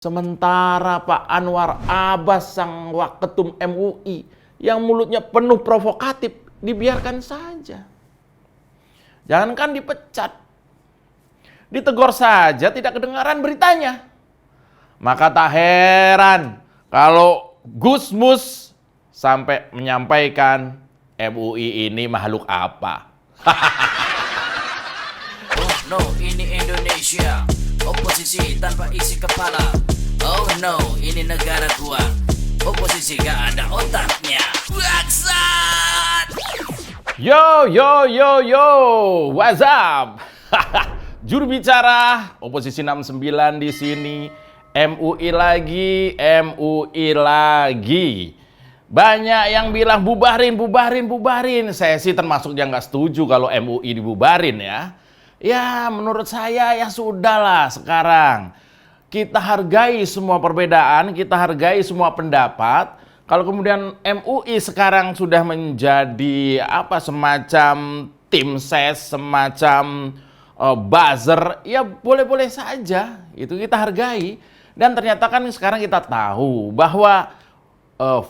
Sementara Pak Anwar Abbas, sang waketum MUI, yang mulutnya penuh provokatif, dibiarkan saja. Jangankan dipecat, ditegur saja tidak kedengaran beritanya. Maka tak heran kalau Gusmus sampai menyampaikan MUI ini makhluk apa. Oh no, ini Indonesia, oposisi tanpa isi kepala. Oh no, ini negara gua, oposisi gak ada otaknya. Bangsat! Yo, what's up? Juru bicara oposisi 69 di sini. MUI lagi. Banyak yang bilang bubarin. Saya sih termasuk yang nggak setuju kalau MUI dibubarin ya. Ya menurut saya ya sudahlah sekarang. Kita hargai semua perbedaan, kita hargai semua pendapat. Kalau kemudian MUI sekarang sudah menjadi semacam tim ses, semacam buzzer, ya boleh-boleh saja. Itu kita hargai. Dan ternyata kan sekarang kita tahu bahwa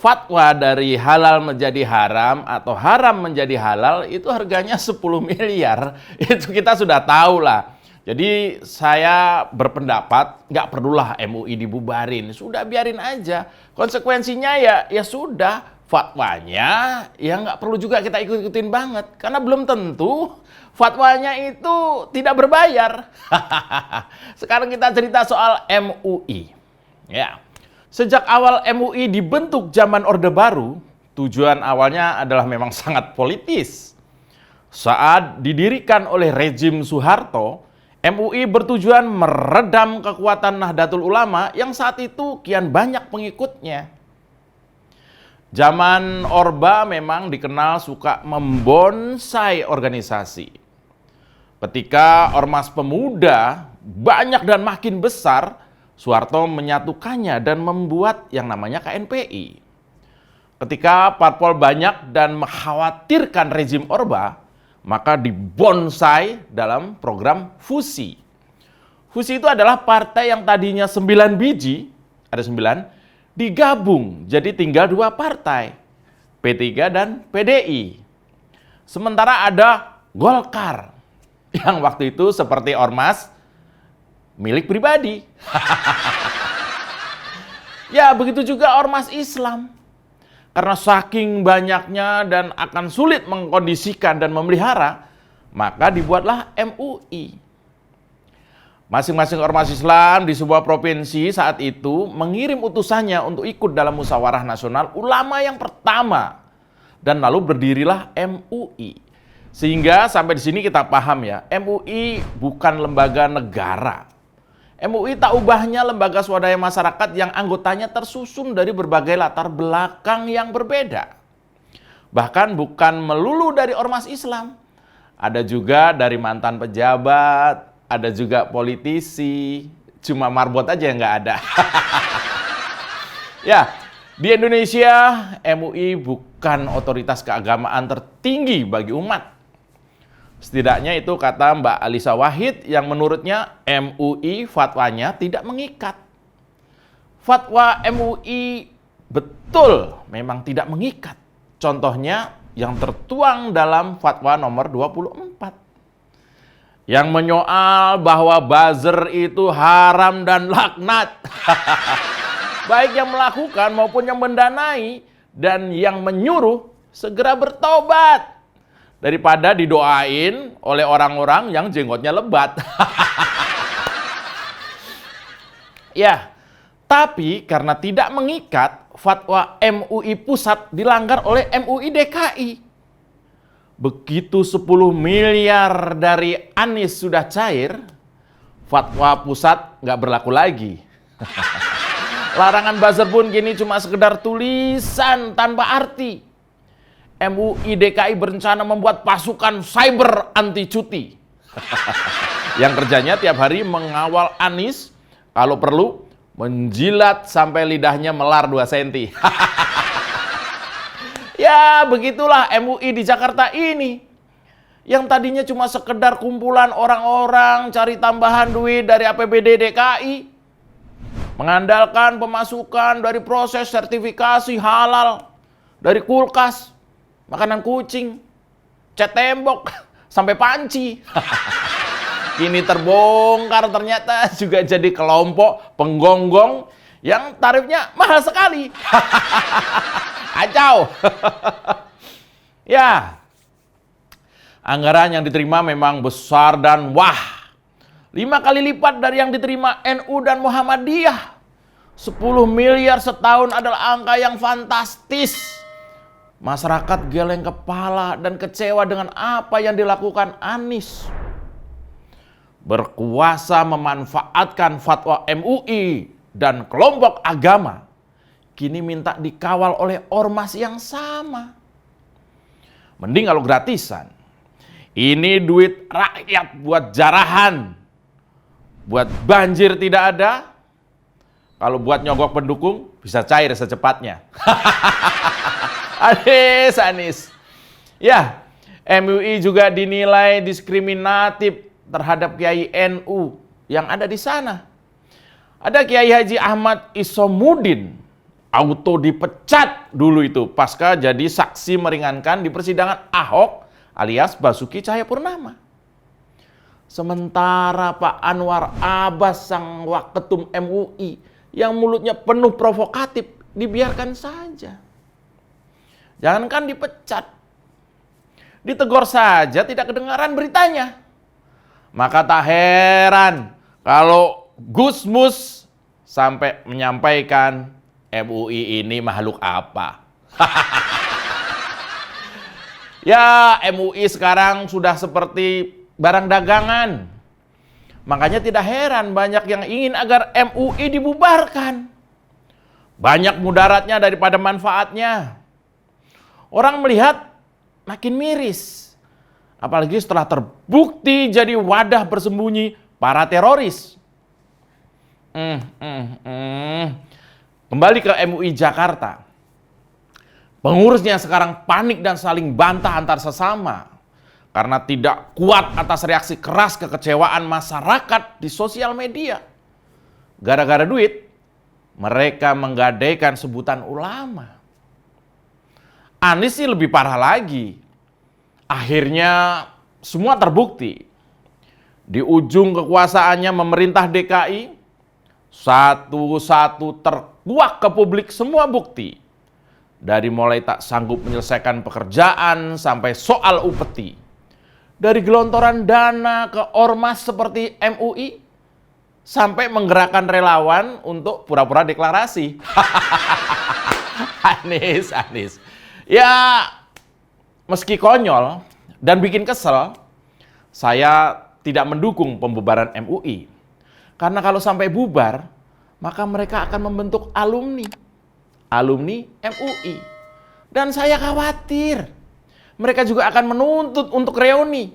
fatwa dari halal menjadi haram atau haram menjadi halal itu harganya 10 miliar. Itu kita sudah tahu lah. Jadi saya berpendapat nggak perlulah MUI dibubarin. Sudah biarin aja. Konsekuensinya ya sudah. Fatwanya ya nggak perlu juga kita ikut-ikutin banget. Karena belum tentu fatwanya itu tidak berbayar. Sekarang kita cerita soal MUI. Ya. Sejak awal MUI dibentuk zaman Orde Baru, tujuan awalnya adalah memang sangat politis. Saat didirikan oleh rezim Soeharto, MUI bertujuan meredam kekuatan Nahdlatul Ulama yang saat itu kian banyak pengikutnya. Zaman Orba memang dikenal suka membonsai organisasi. Ketika Ormas Pemuda banyak dan makin besar, Soeharto menyatukannya dan membuat yang namanya KNPI. Ketika parpol banyak dan mengkhawatirkan rezim Orba, maka dibonsai dalam program fusi. Fusi itu adalah partai yang tadinya 9 biji, ada 9, digabung jadi tinggal 2 partai, P3 dan PDI. Sementara ada Golkar, yang waktu itu seperti ormas milik pribadi. Ya, begitu juga ormas Islam. Karena saking banyaknya dan akan sulit mengkondisikan dan memelihara, maka dibuatlah MUI. Masing-masing ormas Islam di sebuah provinsi saat itu mengirim utusannya untuk ikut dalam musyawarah nasional ulama yang pertama. Dan lalu berdirilah MUI. Sehingga sampai di sini kita paham ya, MUI bukan lembaga negara. MUI tak ubahnya lembaga swadaya masyarakat yang anggotanya tersusun dari berbagai latar belakang yang berbeda. Bahkan bukan melulu dari ormas Islam. Ada juga dari mantan pejabat, ada juga politisi, cuma marbot aja yang nggak ada. Ya, di Indonesia MUI bukan otoritas keagamaan tertinggi bagi umat. Setidaknya itu kata Mbak Alisa Wahid yang menurutnya MUI fatwanya tidak mengikat. Fatwa MUI betul memang tidak mengikat. Contohnya yang tertuang dalam fatwa nomor 24. Yang menyoal bahwa buzzer itu haram dan laknat. Baik yang melakukan maupun yang mendanai dan yang menyuruh segera bertobat. Daripada didoain oleh orang-orang yang jenggotnya lebat. Ya, tapi karena tidak mengikat, fatwa MUI pusat dilanggar oleh MUI DKI. Begitu 10 miliar dari Anies sudah cair, fatwa pusat nggak berlaku lagi. Larangan buzzer pun kini cuma sekedar tulisan tanpa arti. MUI DKI berencana membuat pasukan cyber anti cuti. Yang kerjanya tiap hari mengawal Anies, kalau perlu menjilat sampai lidahnya melar 2 cm. Ya, begitulah MUI di Jakarta ini. Yang tadinya cuma sekedar kumpulan orang-orang cari tambahan duit dari APBD DKI. Mengandalkan pemasukan dari proses sertifikasi halal, dari kulkas, makanan kucing, cat tembok, sampai panci. Kini terbongkar ternyata juga jadi kelompok penggonggong yang tarifnya mahal sekali. Kacau. Ya, anggaran yang diterima memang besar dan wah. 5 kali lipat dari yang diterima NU dan Muhammadiyah. 10 miliar setahun adalah angka yang fantastis. Masyarakat geleng kepala dan kecewa dengan apa yang dilakukan Anies. Berkuasa memanfaatkan fatwa MUI dan kelompok agama, kini minta dikawal oleh ormas yang sama. Mending kalau gratisan. Ini duit rakyat buat jarahan. Buat banjir tidak ada. Kalau buat nyogok pendukung, bisa cair secepatnya. Anies. Ya, MUI juga dinilai diskriminatif terhadap Kiai NU yang ada di sana. Ada Kiai Haji Ahmad Isomudin, auto dipecat dulu itu pasca jadi saksi meringankan di persidangan Ahok alias Basuki Cahayapurnama. Sementara Pak Anwar Abbas sang waketum MUI yang mulutnya penuh provokatif dibiarkan saja. Jangankan dipecat, ditegur saja tidak kedengaran beritanya. Maka tak heran kalau Gusmus sampai menyampaikan MUI ini makhluk apa. Ya, MUI sekarang sudah seperti barang dagangan. Makanya tidak heran banyak yang ingin agar MUI dibubarkan. Banyak mudaratnya daripada manfaatnya. Orang melihat makin miris. Apalagi setelah terbukti jadi wadah bersembunyi para teroris. Kembali ke MUI Jakarta. Pengurusnya sekarang panik dan saling bantah antar sesama. Karena tidak kuat atas reaksi keras kekecewaan masyarakat di sosial media. Gara-gara duit, mereka menggadaikan sebutan ulama. Anies sih lebih parah lagi. Akhirnya semua terbukti. Di ujung kekuasaannya memerintah DKI, satu-satu terkuak ke publik semua bukti. Dari mulai tak sanggup menyelesaikan pekerjaan sampai soal upeti. Dari gelontoran dana ke ormas seperti MUI, sampai menggerakkan relawan untuk pura-pura deklarasi. Anies. Ya, meski konyol dan bikin kesel, saya tidak mendukung pembubaran MUI. Karena kalau sampai bubar, maka mereka akan membentuk alumni MUI. Dan saya khawatir, mereka juga akan menuntut untuk reuni.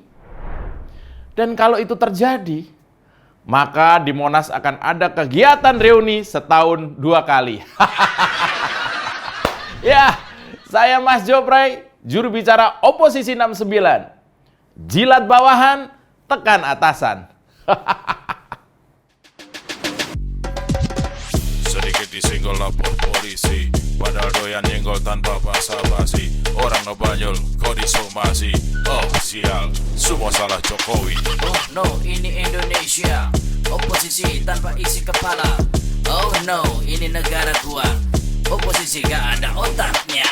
Dan kalau itu terjadi, maka di Monas akan ada kegiatan reuni setahun 2 kali. Ya, saya Mas Jopray, juru bicara Oposisi 69. Jilat bawahan, tekan atasan. Sedikit disenggol lapor polisi, padahal doyan nyenggol tanpa basa-basi. Orang ngebanyol kok disomasi. Oh sial, semua salah Jokowi. Oh no, ini Indonesia, oposisi tanpa isi kepala. Oh no, ini negara gua, oposisi gak ada otaknya.